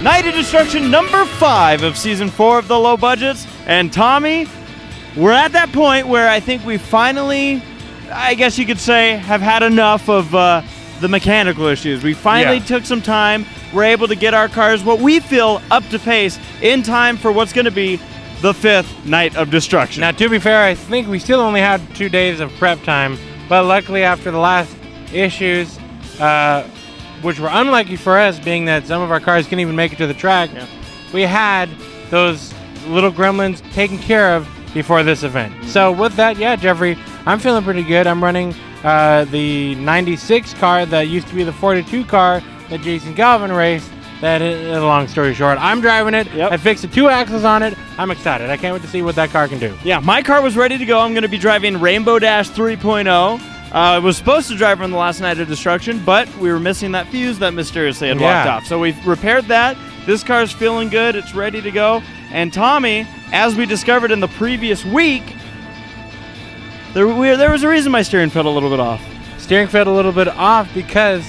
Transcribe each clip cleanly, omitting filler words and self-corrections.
Night of Destruction number 5 of season 4 of the Low Budgets. And Tommy, we're at that point where I think we finally, I guess you could say, have had enough of the mechanical issues. We finally took some time. We're able to get our cars, what we feel, up to pace in time for what's going to be the 5th Night of Destruction. Now, to be fair, I think we still only had 2 days of prep time, but luckily after the last issues, which were unlucky for us, being that some of our cars couldn't even make it to the track, we had those little gremlins taken care of before this event. So with that, yeah, Jeffrey, I'm feeling pretty good. I'm running the 96 car that used to be the 42 car that Jason Galvin raced. That is a long story short. I'm driving it. I fixed the 2 axles on it. I'm excited. I can't wait to see what that car can do. Yeah, my car was ready to go. I'm going to be driving Rainbow Dash 3.0. I was supposed to drive on the last Night of Destruction, but we were missing that fuse that mysteriously had walked off. So we've repaired that. This car's feeling good. It's ready to go. And Tommy, as we discovered in the previous week, there was a reason my steering felt a little bit off. Steering felt a little bit off because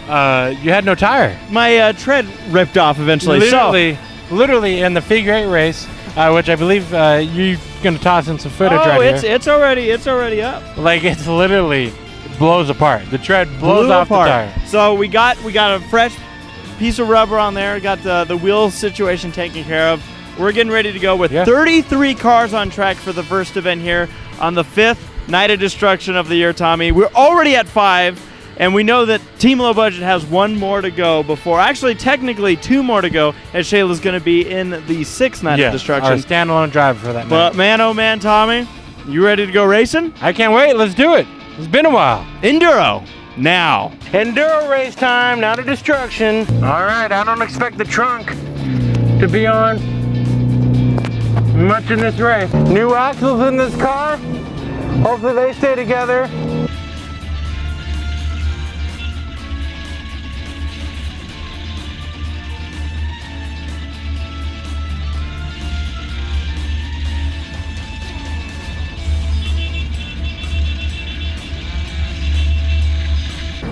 you had no tire. My tread ripped off eventually. Literally in the figure 8 race, which I believe you're gonna toss in some footage right here. It's already up. Like it's literally blows apart. The tread blows off the tire. So we got a fresh piece of rubber on there. Got the wheel situation taken care of. We're getting ready to go with 33 cars on track for the first event here on the 5th Night of Destruction of the year, Tommy. We're already at 5. And we know that Team Low Budget has 1 more to go before, actually technically 2 more to go, as Shayla's going to be in the 6th Night of Destruction. Our standalone driver for that But man, oh man, Tommy, you ready to go racing? I can't wait. Let's do it. It's been a while. Enduro, now. Enduro race time, Night of Destruction. All right, I don't expect the trunk to be on much in this race. New axles in this car. Hopefully they stay together.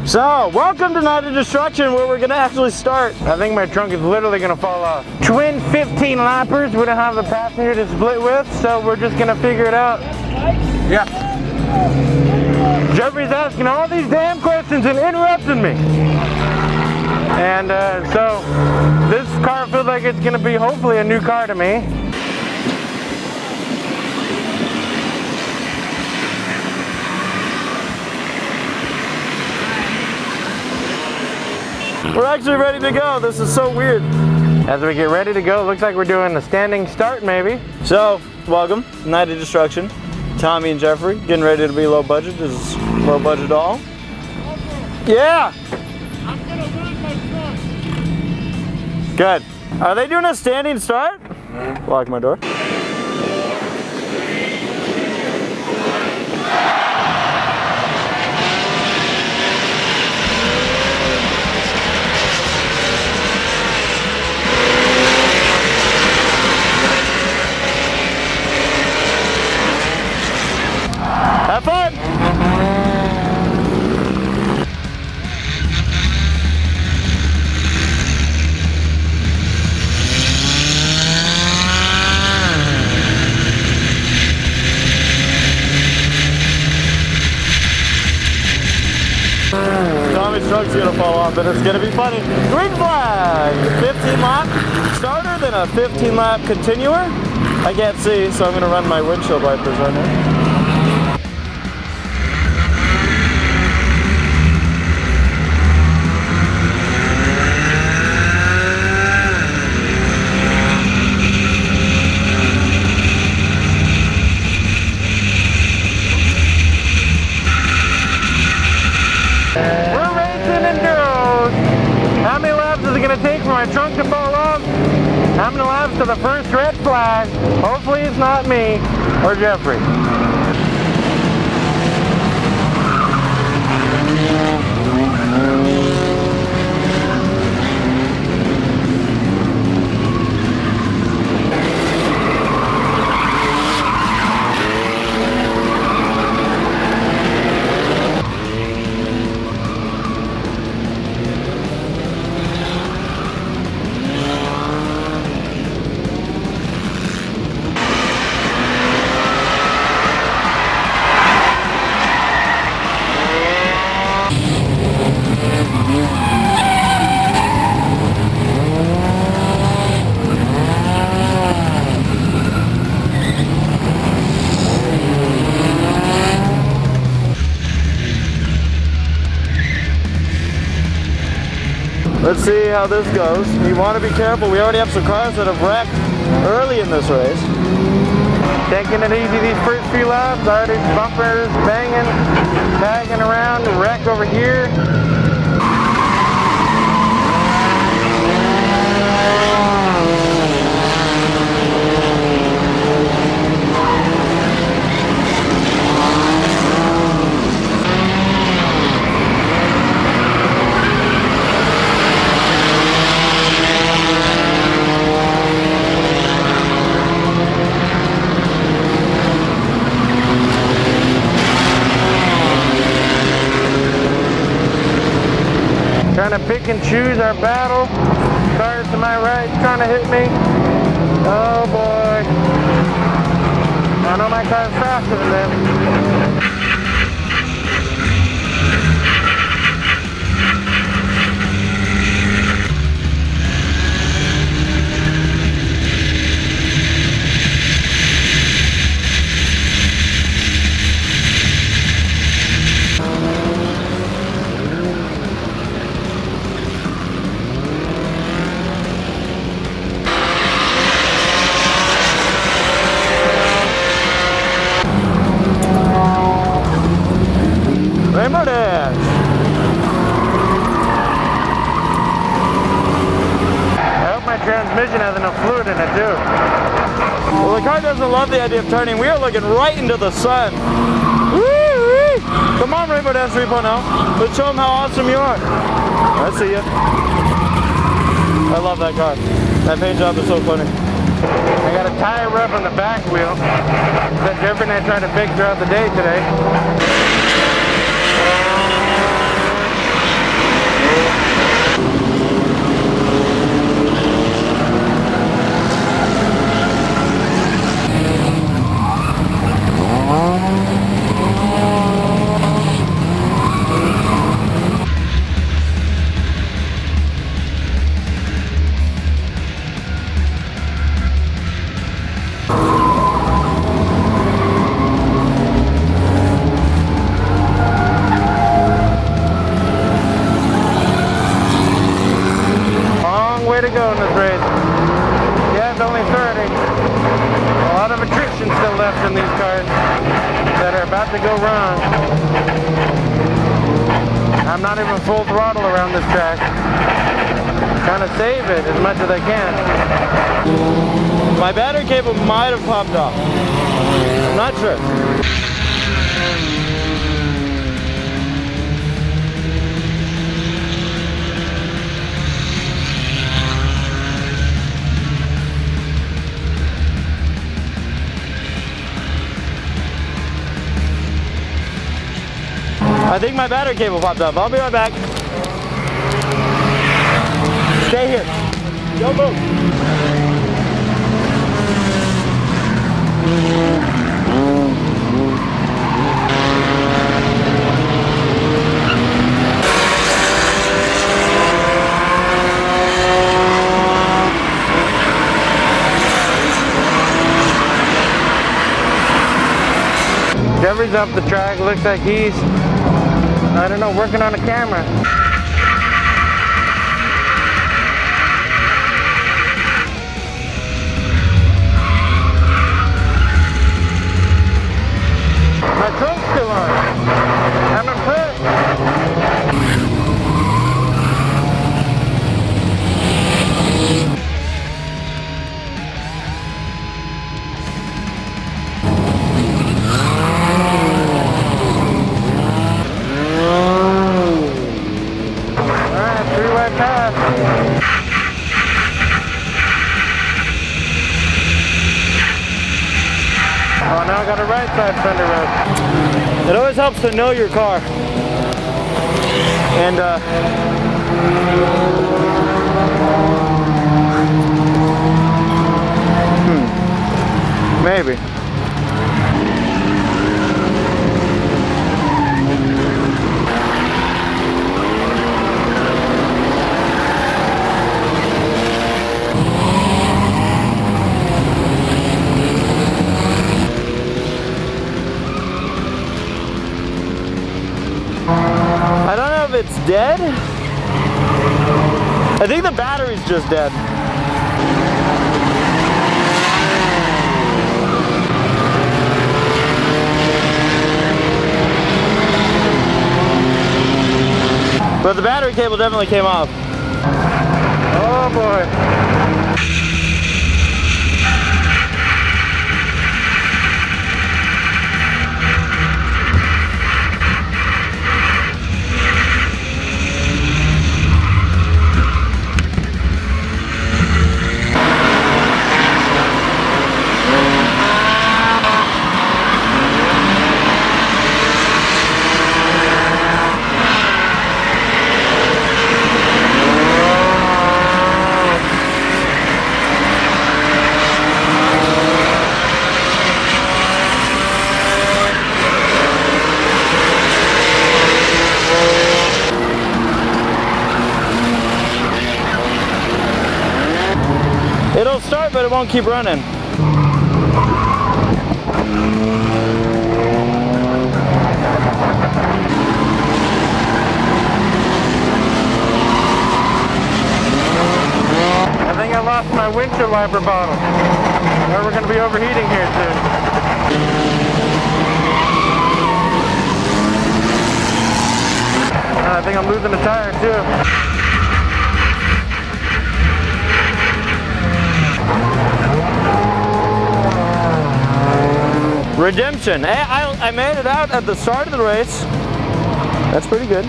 So, welcome to Night of Destruction, where we're going to actually start. I think my trunk is literally going to fall off. Twin 15 lappers, we don't have a passenger to split with, so we're just going to figure it out. Yeah. Jeffrey's asking all these damn questions and interrupting me. And so, this car feels like it's going to be hopefully a new car to me. We're actually ready to go. This is so weird. As we get ready to go, looks like we're doing a standing start maybe. So, welcome, Night of Destruction. Tommy and Jeffrey, getting ready to be low budget. This is low budget all. Yeah! I'm gonna lose my trunk. Good. Are they doing a standing start? Lock my door. Have fun! Tommy's trunk's gonna fall off, but it's gonna be funny. Green flag! 15 lap starter, then a 15 lap continuer. I can't see, so I'm gonna run my windshield wipers right now. We're racing Enduros. How many laps is it going to take for my trunk to fall off? How many laps to the first red flag? Hopefully it's not me or Jeffrey. Let's see how this goes. You want to be careful. We already have some cars that have wrecked early in this race. Taking it easy these first few laps. Already bumpers, banging, tagging around, wreck over here. Trying to pick and choose our battle. Cars to my right trying to hit me. Oh boy. I know my car's faster than them. Rainbow Dash. I hope my transmission has enough fluid in it too. Well, the car doesn't love the idea of turning. We are looking right into the sun. Woo-wee. Come on, Rainbow Dash 3.0. Let's show them how awesome you are. I see you. I love that car. That paint job is so funny. I got a tire rub on the back wheel. That's everything I try to fix throughout the day today. Way to go in this race. Yeah, it's only 30. A lot of attrition still left in these cars that are about to go wrong. I'm not even full throttle around this track. Trying to save it as much as I can. My battery cable might have popped off. I'm not sure. I think my battery cable popped up. I'll be right back. Stay here. Don't move. Jeffrey's up the track. Looks like he's, I don't know, working on a camera. My trunk's still on. I'm impressed. Oh, now I got a right side fender rub. It always helps to know your car. And maybe. I don't know if it's dead I think the battery's just dead. But the battery cable definitely came off. Oh boy. It'll start, but it won't keep running. I think I lost my windshield wiper bottle. Or we're going to be overheating here soon. I think I'm losing a tire too. Redemption. Hey, I made it out at the start of the race. That's pretty good.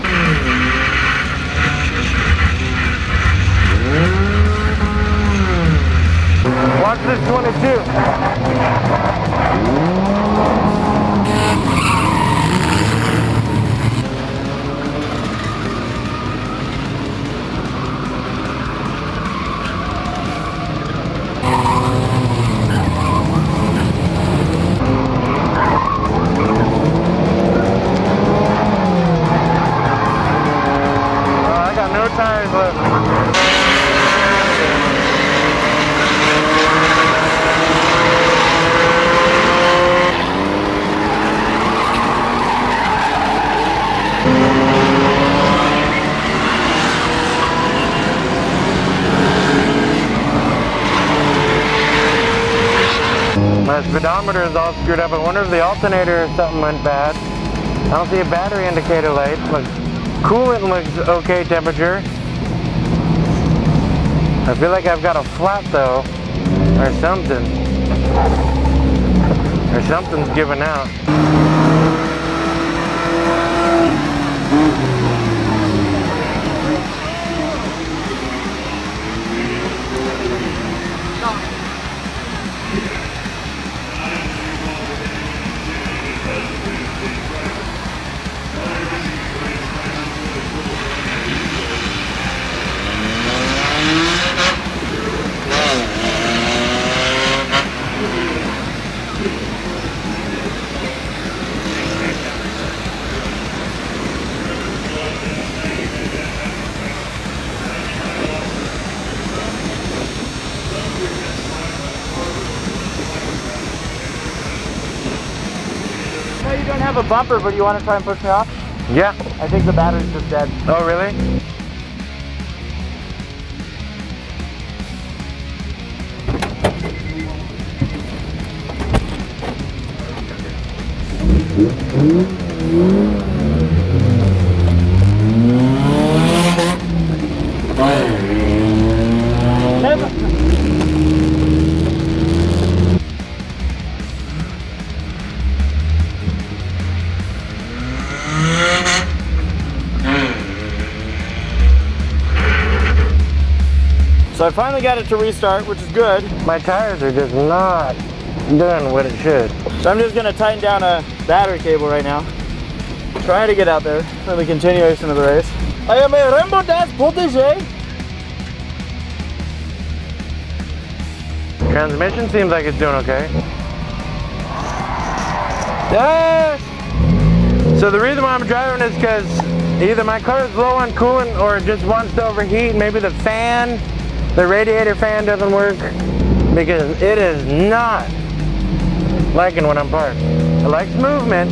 Watch this 22. Tires left. My speedometer is all screwed up. I wonder if the alternator or something went bad. I don't see a battery indicator light. Look. Coolant looks okay temperature. I feel like I've got a flat though, or something. Or something's giving out. You don't have a bumper, but you want to try and push me off? Yeah. I think the battery's just dead. Oh, really? So I finally got it to restart, which is good. My tires are just not doing what it should. So I'm just gonna tighten down a battery cable right now. Try to get out there for the continuation of the race. I am a Rainbow Dash protege. Transmission seems like it's doing okay. Yes! So the reason why I'm driving is because either my car is low on coolant or it just wants to overheat. Maybe the fan, the radiator fan doesn't work, because it is not liking when I'm parked. It likes movement,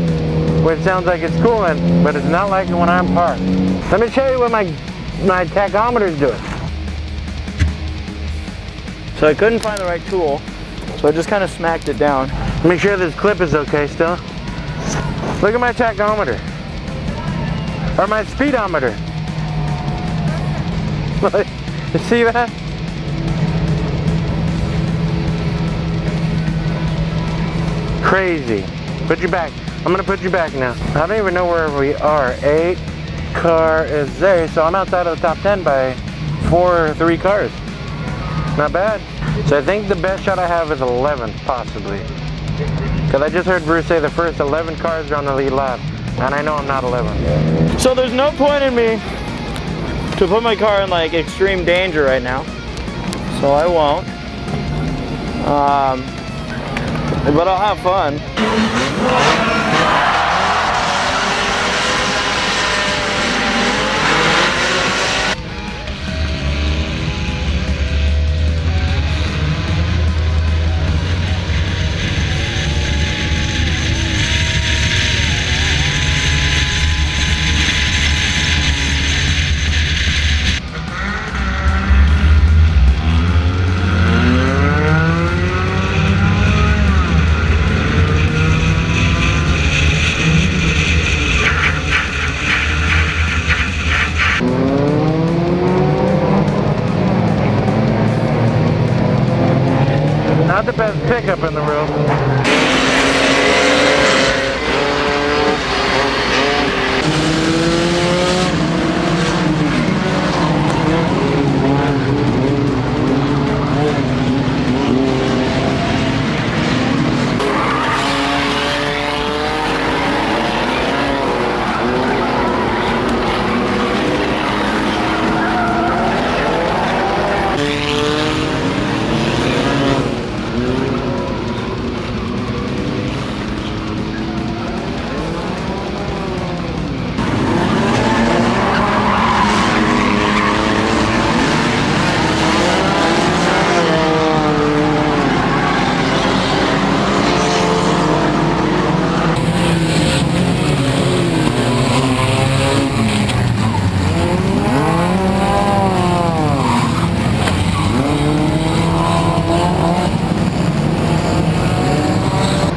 which sounds like it's coolant, but it's not liking when I'm parked. Let me show you what my tachometer is doing. So I couldn't find the right tool, so I just kind of smacked it down. Make sure this clip is okay still. Look at my tachometer. Or my speedometer. You see that? Crazy. Put you back. I'm gonna put you back now. I don't even know where we are. 8 car is there, so I'm outside of the top 10 by 4 or 3 cars. Not bad. So I think the best shot I have is 11, possibly. Because I just heard Bruce say the first 11 cars are on the lead lap, and I know I'm not 11. So there's no point in me to put my car in like extreme danger right now. So I won't. But I'll have fun. Not the best pickup in the room.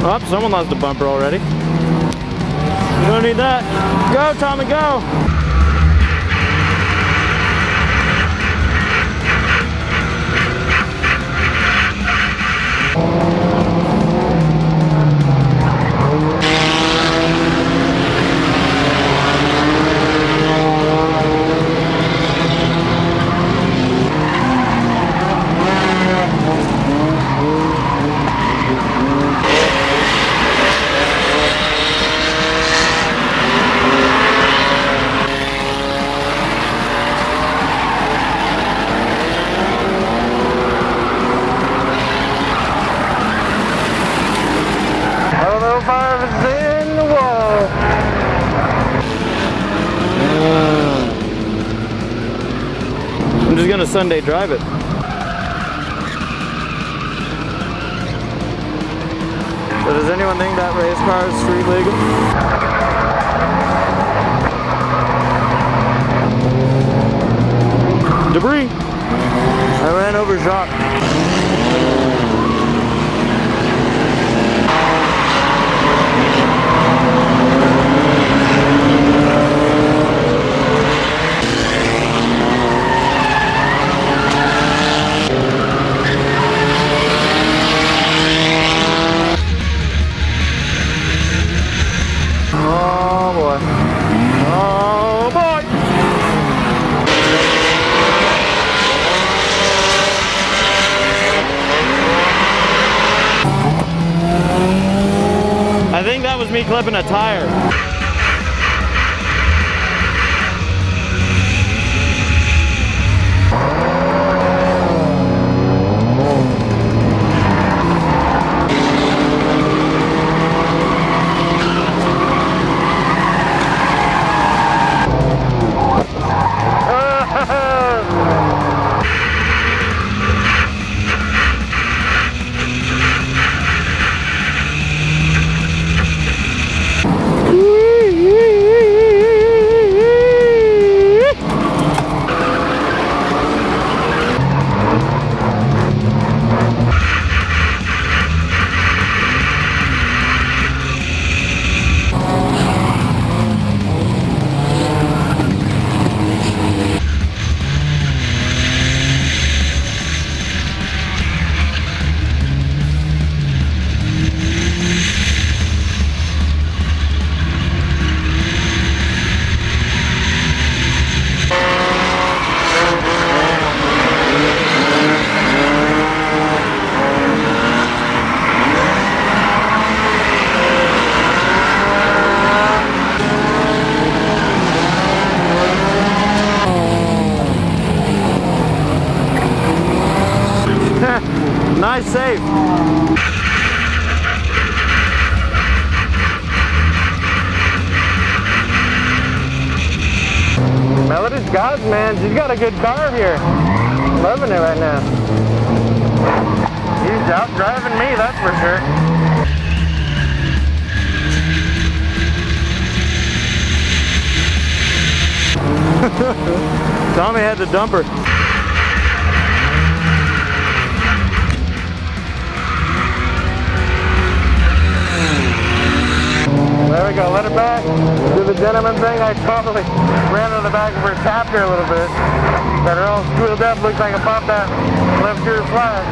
Oh, someone lost a bumper already. You don't need that. Go, Tommy, go! I'm just gonna Sunday drive it. So does anyone think that race car is street legal? Debris! I ran over Jacques. Oh boy. Oh boy. I think that was me clipping a tire. Woo! is God's, man. She's got a good car here. Loving it right now. He's out driving me, that's for sure. Tommy had to dump her. There we go, let it back. Do the gentleman thing. I totally ran on the back of her, tapped her a little bit. Got her all squealed up, looks like I popped that left rear flag.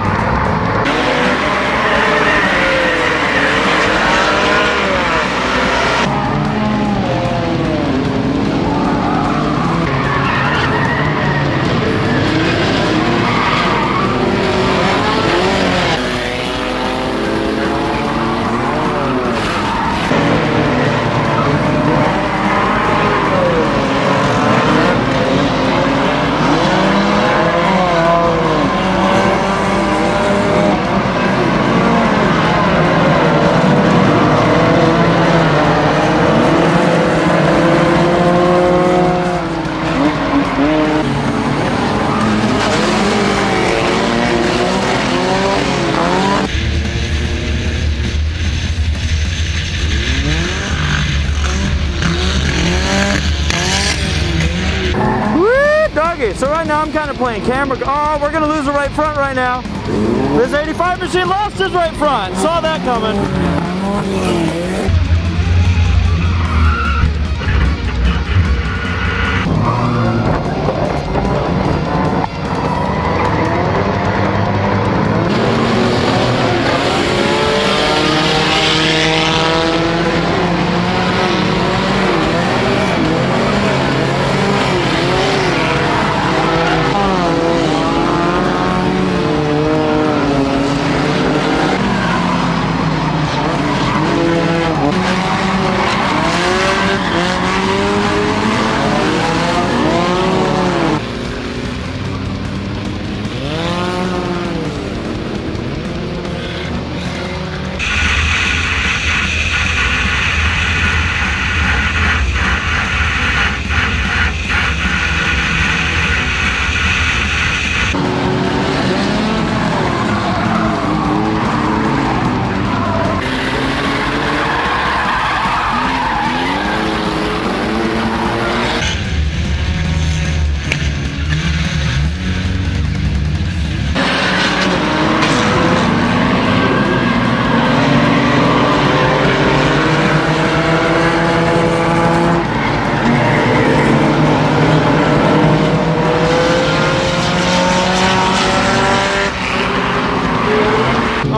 So right now I'm kind of playing camera. Oh, we're gonna lose the right front right now. This 85 machine lost his right front. Saw that coming.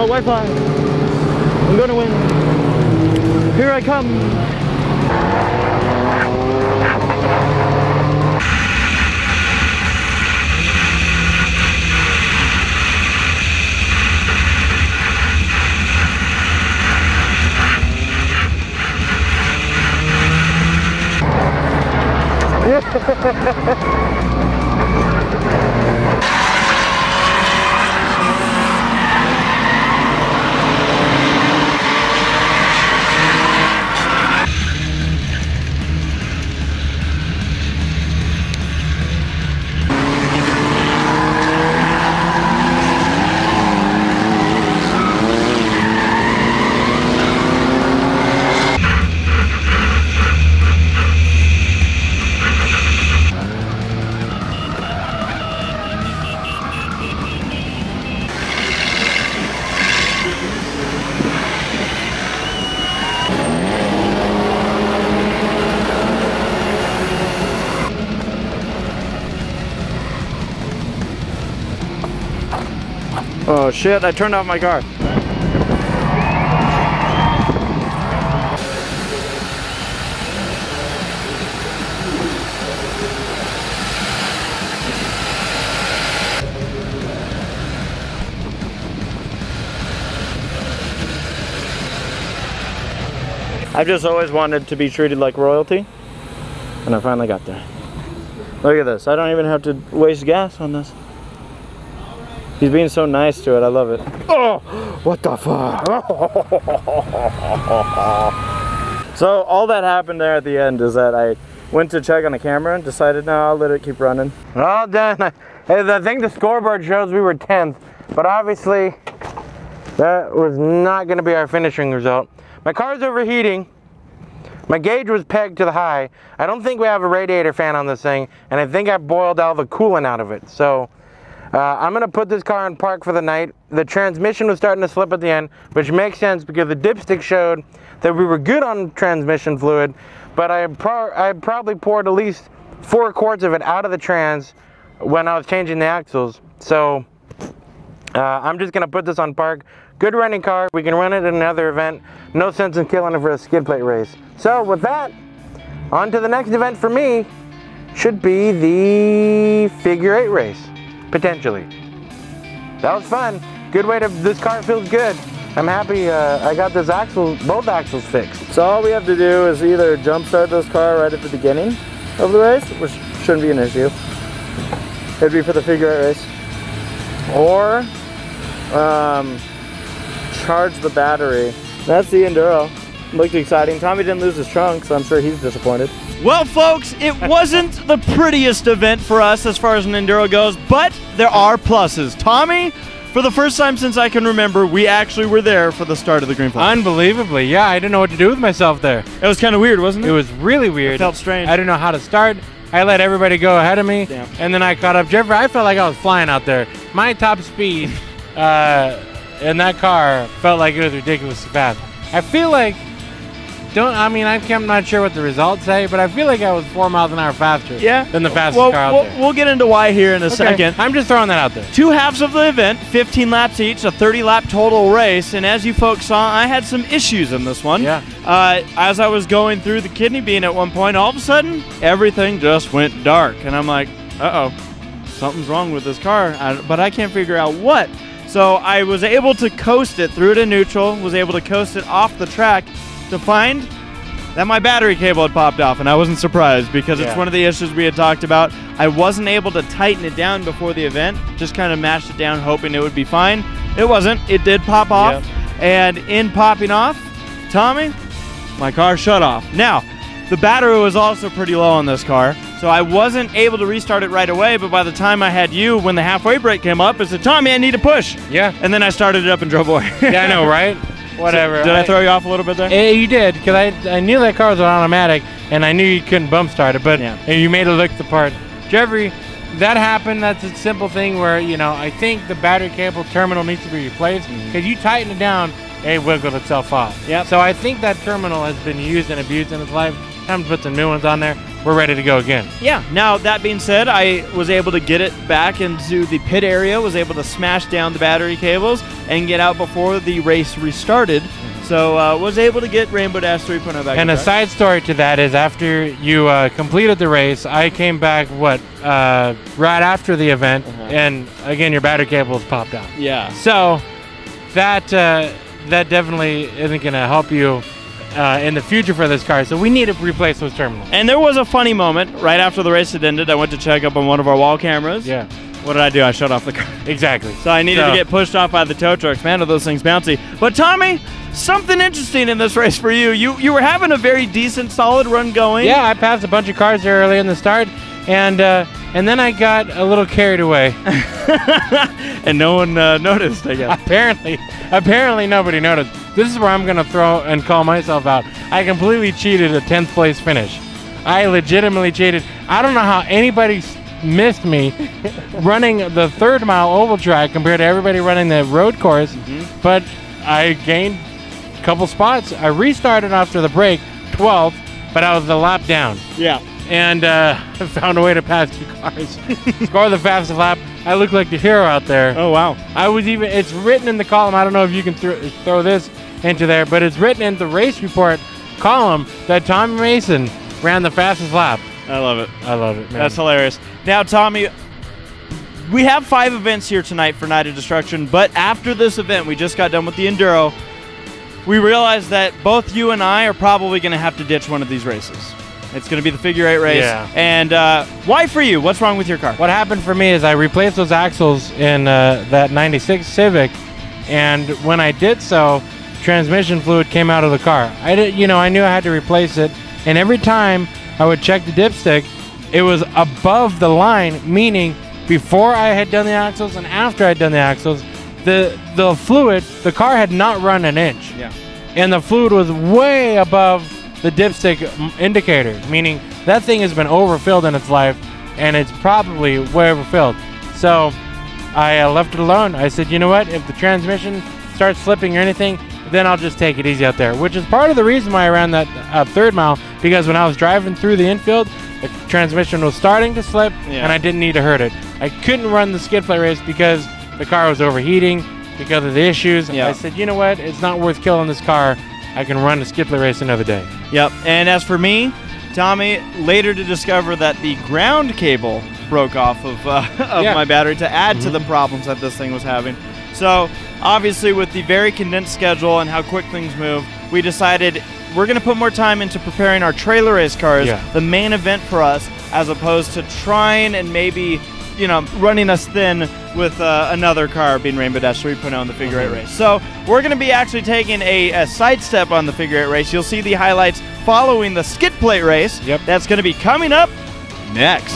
Wi-Fi. I'm gonna win. Here I come. Oh shit, I turned off my car. I've just always wanted to be treated like royalty, and I finally got there. Look at this, I don't even have to waste gas on this. He's being so nice to it, I love it. Oh, what the fuck? So all that happened there at the end is that went to check on the camera and decided, no, I'll let it keep running. All done. I think the scoreboard shows we were 10th, but obviously that was not going to be our finishing result. My car's overheating. My gauge was pegged to the high. I don't think we have a radiator fan on this thing, and I think I boiled all the coolant out of it. So I'm going to put this car in park for the night. The transmission was starting to slip at the end, which makes sense because the dipstick showed that we were good on transmission fluid, but I probably poured at least 4 quarts of it out of the trans when I was changing the axles. So I'm just going to put this on park. Good running car. We can run it in another event. No sense in killing it for a skid plate race. So with that, on to the next event for me. Should be the figure 8 race, potentially. That was fun. Good way to, this car feels good. I'm happy I got this both axles fixed. So all we have to do is either jump start this car right at the beginning of the race, which shouldn't be an issue. It'd be for the figure 8 race. Or charge the battery. That's the Enduro. Looked exciting. Tommy didn't lose his trunk, so I'm sure he's disappointed. Well, folks, it wasn't the prettiest event for us as far as an Enduro goes, but there are pluses. Tommy, for the first time since I can remember, we actually were there for the start of the green flag. Unbelievably, yeah, I didn't know what to do with myself there. It was kind of weird, wasn't it? It was really weird. It felt strange. I didn't know how to start. I let everybody go ahead of me, Damn. and then I caught up. Jeffrey, I felt like I was flying out there. My top speed in that car felt like it was ridiculously fast. I feel like, I'm not sure what the results say, but I feel like I was 4 miles an hour faster than the fastest car out there. We'll get into why here in a second. I'm just throwing that out there. 2 halves of the event, 15 laps each, a 30-lap total race, and as you folks saw, I had some issues in this one. Yeah. As I was going through the kidney bean at one point, all of a sudden, everything just went dark, and I'm like, uh-oh, something's wrong with this car, but I can't figure out what. So I was able to coast it through to neutral, was able to coast it off the track to find that my battery cable had popped off, and I wasn't surprised because it's one of the issues we had talked about. I wasn't able to tighten it down before the event, just kind of mashed it down hoping it would be fine. It wasn't. It did pop off, and in popping off, Tommy, my car shut off. Now, the battery was also pretty low on this car, so I wasn't able to restart it right away, but by the time I had you, when the halfway break came up, I said, Tommy, I need a push. Yeah. And then I started it up and drove away. Yeah, I know, right? Whatever. So, did I throw you off a little bit there? You did, because I knew that car was an automatic, and I knew you couldn't bump start it, but you made it look the part. Jeffrey, that happened. That's a simple thing where, I think the battery cable terminal needs to be replaced, because you tighten it down, it wiggled itself off. Yep. So I think that terminal has been used and abused in its life. Time to put some new ones on there. We're ready to go again. Yeah. Now, that being said, I was able to get it back into the pit area, was able to smash down the battery cables and get out before the race restarted. So, was able to get Rainbow Dash 3.0 back. And a side story to that is after you completed the race, I came back, right after the event, and again, your battery cables popped out. Yeah. So, that definitely isn't going to help you in the future for this car, so we need to replace those terminals. And there was a funny moment right after the race had ended. I went to check up on one of our wall cameras. Yeah. What did I do? I shut off the car. Exactly. So I needed to get pushed off by the tow trucks. Man, are those things bouncy. But Tommy, something interesting in this race for you. You were having a very decent, solid run going. Yeah, I passed a bunch of cars there early in the start, and then I got a little carried away. And no one noticed, I guess. Apparently nobody noticed. This is where I'm going to throw and call myself out. I completely cheated a 10th place finish. I legitimately cheated. I don't know how anybody missed me running the 3rd mile oval track compared to everybody running the road course, but I gained a couple spots. I restarted after the break, 12th, but I was a lap down. Yeah. And found a way to pass 2 cars. Score the fastest lap. I look like the hero out there. Oh, wow. It's written in the column. I don't know if you can throw this into there, but it's written in the race report column that Tommy Mason ran the fastest lap. I love it. I love it, man. That's hilarious. Now, Tommy, we have 5 events here tonight for Night of Destruction, but after this event, we just got done with the Enduro, we realized that both you and I are probably going to have to ditch one of these races. It's going to be the figure 8 race. Yeah. And why for you? What's wrong with your car? What happened for me is I replaced those axles in that 96 Civic, and when I did so, transmission fluid came out of the car. I knew I had to replace it, and every time I would check the dipstick. It was above the line, meaning before I had done the axles and after I had done the axles, the fluid, the car had not run an inch. Yeah. And the fluid was way above the dipstick indicator, meaning that thing has been overfilled in its life, and it's probably way overfilled. So I left it alone. I said, you know what? If the transmission starts slipping or anything, then I'll just take it easy out there, which is part of the reason why I ran that third mile, because when I was driving through the infield, the transmission was starting to slip, and I didn't need to hurt it. I couldn't run the skid plate race because the car was overheating because of the issues. I said, you know what? It's not worth killing this car. I can run the skid plate race another day. Yep. And as for me, Tommy, later to discover that the ground cable broke off of my battery to add to the problems that this thing was having. So obviously with the very condensed schedule and how quick things move, we decided we're going to put more time into preparing our trailer race cars, the main event for us, as opposed to trying and maybe, you know, running us thin with another car being Rainbow Dash 3.0 in the figure eight race. So we're going to be actually taking a sidestep on the figure eight race. You'll see the highlights following the skid plate race. That's going to be coming up next.